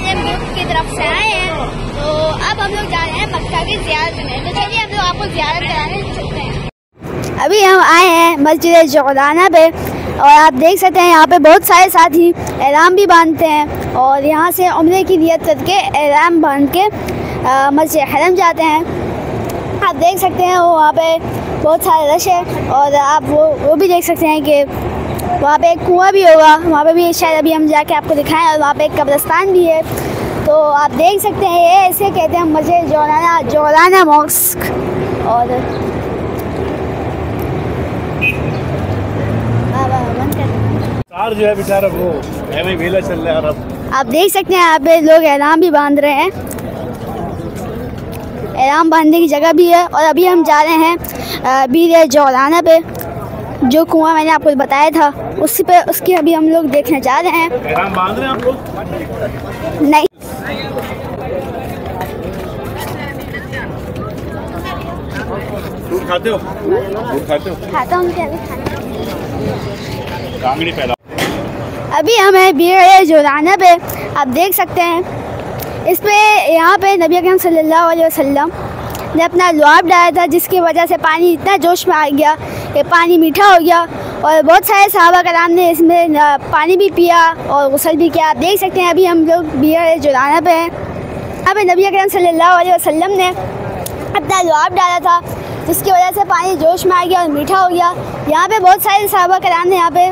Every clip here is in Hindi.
मुतालिम ग्रुप की तरफ से आए हैं, तो अब हम लोग जा रहे हैं मक्का की ज़ियारत में। तो चलिए हम लोग आपको ज़ियारत कराने चलते हैं। अभी हम आए हैं मस्जिद जोराना पे और आप देख सकते हैं यहाँ पे बहुत सारे साथी एहराम भी बांधते हैं और यहाँ से उम्रे की नियत करके एहराम बांध के मस्जिद हरम जाते हैं। आप देख सकते हैं वो वहाँ पे बहुत सारे रश है और आप वो भी देख सकते हैं कि वहाँ पे एक कुआं भी होगा, वहाँ पे भी शायद अभी हम जाके आपको दिखाएं, और वहाँ पे एक कब्रिस्तान भी है। तो आप देख सकते हैं ये ऐसे कहते हैं मस्जिद जोराना मॉस्क। और जो है बेचारा वो वेला चल रहा है। और आप देख सकते हैं यहाँ पे लोग एहराम भी बांध रहे हैं, एहराम बांधने की जगह भी है। और अभी हम जा रहे हैं बीर जोराना पे, जो कुआं मैंने आपको बताया था उसी पे, उसकी अभी हम लोग देखने जा रहे हैं। एहराम बांध रहे हैं आप लोग? नहीं, दूध खाते हो? दूध खाते हो? खाता हूँ क्या खाना। कांगड़ी फैला। अभी हम हैं बीर जोराना पे, आप देख सकते हैं इस पे, यहाँ पे नबी अकरम सल्लल्लाहु अलैहि वसल्लम ने अपना लुआब डाला था, जिसकी वजह से पानी इतना जोश में आ गया कि पानी मीठा हो गया और बहुत सारे सहाबा कराम ने इसमें पानी भी पिया और गुस्ल भी किया। आप देख सकते हैं अभी हम लोग बीर जोराना पे हैं। यहाँ पे नबी अकरम सल्लल्लाहु अलैहि वसल्लम ने अपना लुआब डाला था, जिसकी वजह से पानी जोश में आ गया और मीठा हो गया। यहाँ पे बहुत सारे सहाबा कराम ने यहाँ पे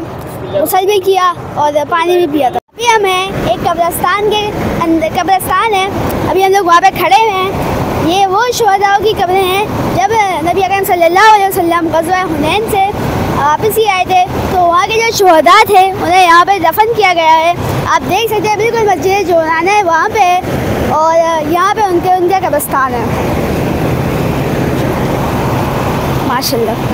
गुस्ल भी किया और पानी भी पिया था। अभी हम हैं एक कब्रिस्तान के अंदर, कब्रिस्तान है, अभी हम लोग वहाँ पे खड़े हुए हैं। ये वो शुहदाओं की कब्रें हैं, जब नबी अकरम सल्लल्लाहु अलैहि वसल्लम ग़ज़वा हुनैन से वापस ही आए थे तो वहाँ के जो शुहदा थे उन्हें यहाँ पे दफन किया गया है। आप देख सकते हैं बिल्कुल मस्जिद जोराना है वहाँ पे, और यहाँ पे उनका कब्रिस्तान है माशाल्लाह।